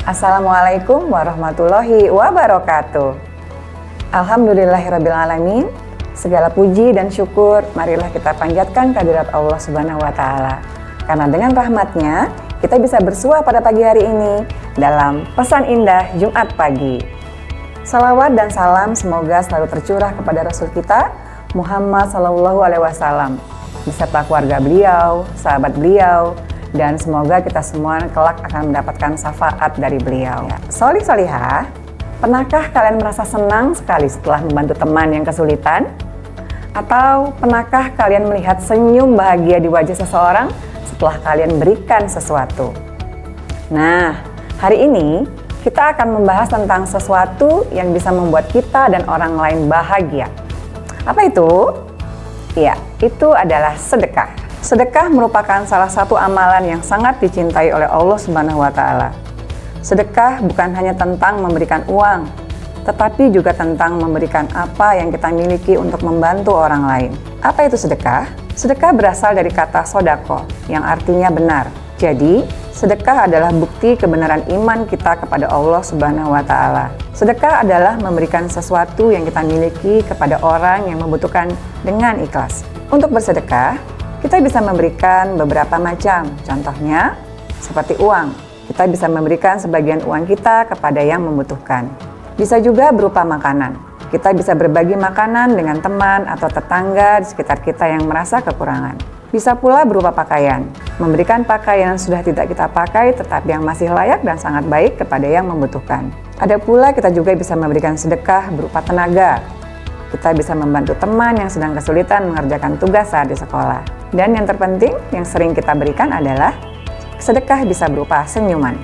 Assalamualaikum warahmatullahi wabarakatuh. Alhamdulillahirrabbilalamin. Segala puji dan syukur marilah kita panjatkan kehadirat Allah Subhanahu wa Ta'ala. Karena dengan rahmatnya kita bisa bersua pada pagi hari ini dalam pesan indah Jumat pagi. Salawat dan salam semoga selalu tercurah kepada Rasul kita Muhammad SAW, beserta keluarga beliau, sahabat beliau, dan semoga kita semua kelak akan mendapatkan syafaat dari beliau. Solih-solihah, pernahkah kalian merasa senang sekali setelah membantu teman yang kesulitan? Atau pernahkah kalian melihat senyum bahagia di wajah seseorang setelah kalian berikan sesuatu? Nah, hari ini kita akan membahas tentang sesuatu yang bisa membuat kita dan orang lain bahagia. Apa itu? Ya, itu adalah sedekah. Sedekah merupakan salah satu amalan yang sangat dicintai oleh Allah Subhanahu wa Ta'ala. Sedekah bukan hanya tentang memberikan uang, tetapi juga tentang memberikan apa yang kita miliki untuk membantu orang lain. Apa itu sedekah? Sedekah berasal dari kata sodako, yang artinya benar. Jadi, sedekah adalah bukti kebenaran iman kita kepada Allah Subhanahu wa Ta'ala. Sedekah adalah memberikan sesuatu yang kita miliki kepada orang yang membutuhkan dengan ikhlas. Untuk bersedekah, kita bisa memberikan beberapa macam, contohnya seperti uang. Kita bisa memberikan sebagian uang kita kepada yang membutuhkan. Bisa juga berupa makanan. Kita bisa berbagi makanan dengan teman atau tetangga di sekitar kita yang merasa kekurangan. Bisa pula berupa pakaian. Memberikan pakaian yang sudah tidak kita pakai tetapi yang masih layak dan sangat baik kepada yang membutuhkan. Ada pula kita juga bisa memberikan sedekah berupa tenaga. Kita bisa membantu teman yang sedang kesulitan mengerjakan tugas saat di sekolah. Dan yang terpenting yang sering kita berikan adalah sedekah bisa berupa senyuman.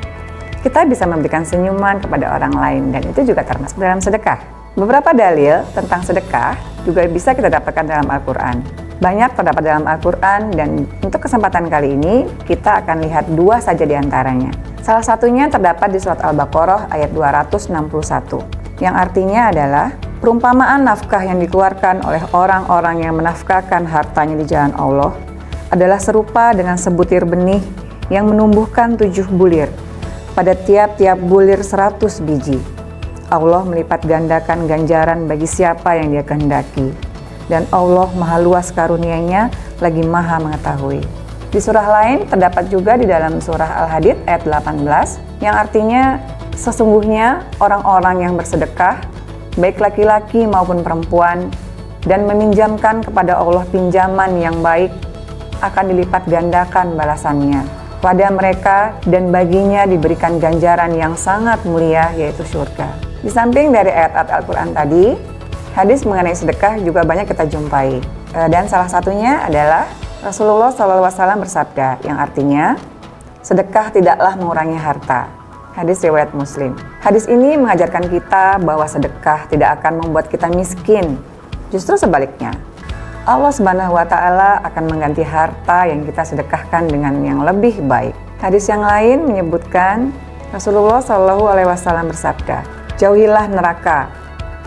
Kita bisa memberikan senyuman kepada orang lain dan itu juga termasuk dalam sedekah. Beberapa dalil tentang sedekah juga bisa kita dapatkan dalam Al-Quran. Banyak terdapat dalam Al-Quran dan untuk kesempatan kali ini kita akan lihat dua saja di antaranya. Salah satunya terdapat di surat Al-Baqarah ayat 261 yang artinya adalah perumpamaan nafkah yang dikeluarkan oleh orang-orang yang menafkahkan hartanya di jalan Allah adalah serupa dengan sebutir benih yang menumbuhkan 7 bulir. Pada tiap-tiap bulir 100 biji. Allah melipat gandakan ganjaran bagi siapa yang Dia kehendaki. Dan Allah maha luas karunia-Nya lagi maha mengetahui. Di surah lain terdapat juga di dalam surah Al-Hadid ayat 18 yang artinya sesungguhnya orang-orang yang bersedekah baik laki-laki maupun perempuan dan meminjamkan kepada Allah pinjaman yang baik akan dilipat gandakan balasannya pada mereka dan baginya diberikan ganjaran yang sangat mulia yaitu surga. Di samping dari ayat-ayat Al-Quran tadi, hadis mengenai sedekah juga banyak kita jumpai dan salah satunya adalah Rasulullah SAW bersabda yang artinya sedekah tidaklah mengurangi harta. Hadis riwayat Muslim. Hadis ini mengajarkan kita bahwa sedekah tidak akan membuat kita miskin. Justru sebaliknya, Allah Subhanahu wa Ta'ala akan mengganti harta yang kita sedekahkan dengan yang lebih baik. Hadis yang lain menyebutkan Rasulullah SAW bersabda, jauhilah neraka,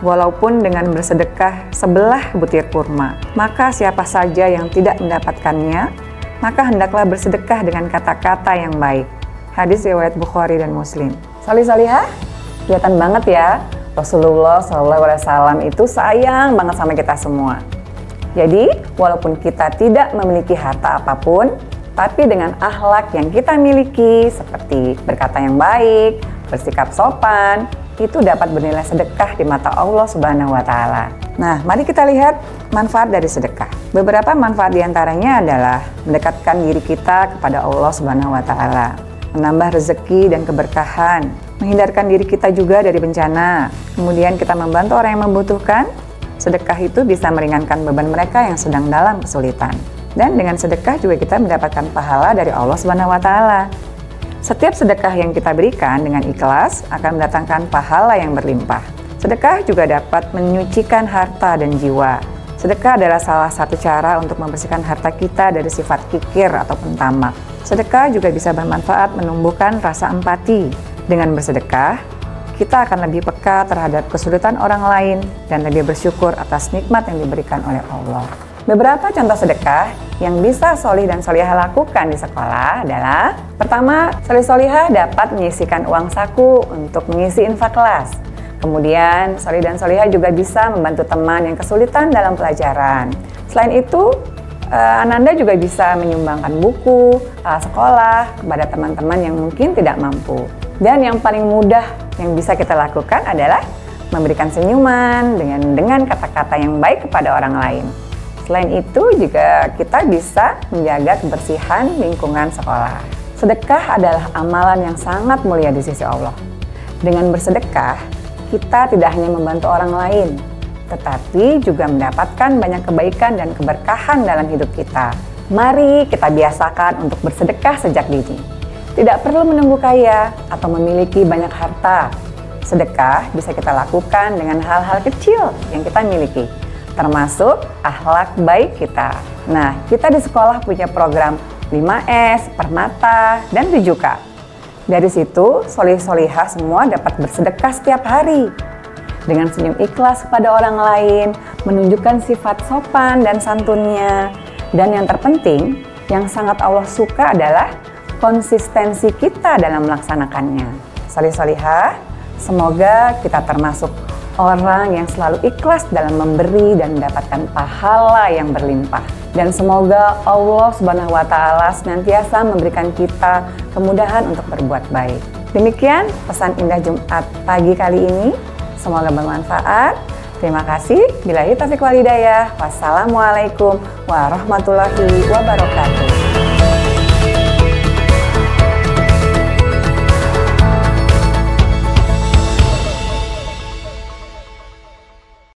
walaupun dengan bersedekah sebelah butir kurma. Maka siapa saja yang tidak mendapatkannya, maka hendaklah bersedekah dengan kata-kata yang baik. Hadis riwayat Bukhari dan Muslim. Solih-solihah, kelihatan banget ya Rasulullah SAW itu sayang banget sama kita semua. Jadi walaupun kita tidak memiliki harta apapun, tapi dengan akhlak yang kita miliki seperti berkata yang baik, bersikap sopan, itu dapat bernilai sedekah di mata Allah Subhanahu wa Ta'ala. Nah, mari kita lihat manfaat dari sedekah. Beberapa manfaat diantaranya adalah mendekatkan diri kita kepada Allah Subhanahu wa Ta'ala, menambah rezeki dan keberkahan, menghindarkan diri kita juga dari bencana, kemudian kita membantu orang yang membutuhkan. Sedekah itu bisa meringankan beban mereka yang sedang dalam kesulitan. Dan dengan sedekah juga kita mendapatkan pahala dari Allah Subhanahu wa Ta'ala. Setiap sedekah yang kita berikan dengan ikhlas akan mendatangkan pahala yang berlimpah. Sedekah juga dapat menyucikan harta dan jiwa. Sedekah adalah salah satu cara untuk membersihkan harta kita dari sifat kikir ataupun tamak. Sedekah juga bisa bermanfaat menumbuhkan rasa empati. Dengan bersedekah, kita akan lebih peka terhadap kesulitan orang lain dan lebih bersyukur atas nikmat yang diberikan oleh Allah. Beberapa contoh sedekah yang bisa solih dan solihah lakukan di sekolah adalah: pertama, solih solihah dapat menyisihkan uang saku untuk mengisi infak kelas. Kemudian, solih dan solihah juga bisa membantu teman yang kesulitan dalam pelajaran. Selain itu, Ananda juga bisa menyumbangkan buku, alat sekolah kepada teman-teman yang mungkin tidak mampu. Dan yang paling mudah yang bisa kita lakukan adalah memberikan senyuman dengan kata-kata yang baik kepada orang lain. Selain itu juga kita bisa menjaga kebersihan lingkungan sekolah. Sedekah adalah amalan yang sangat mulia di sisi Allah. Dengan bersedekah, kita tidak hanya membantu orang lain, tetapi juga mendapatkan banyak kebaikan dan keberkahan dalam hidup kita. Mari kita biasakan untuk bersedekah sejak dini. Tidak perlu menunggu kaya atau memiliki banyak harta. Sedekah bisa kita lakukan dengan hal-hal kecil yang kita miliki, termasuk akhlak baik kita. Nah, kita di sekolah punya program 5S, Permata, dan 7K. Dari situ, solih-solihah semua dapat bersedekah setiap hari. Dengan senyum ikhlas kepada orang lain, menunjukkan sifat sopan dan santunnya. Dan yang terpenting, yang sangat Allah suka adalah konsistensi kita dalam melaksanakannya. Solih-solihah, semoga kita termasuk orang yang selalu ikhlas dalam memberi dan mendapatkan pahala yang berlimpah. Dan semoga Allah Subhanahu wa Ta'ala senantiasa memberikan kita kemudahan untuk berbuat baik. Demikian pesan indah Jumat pagi kali ini. Semoga bermanfaat. Terima kasih. Billahi taufiq wal hidayah. Wassalamualaikum warahmatullahi wabarakatuh.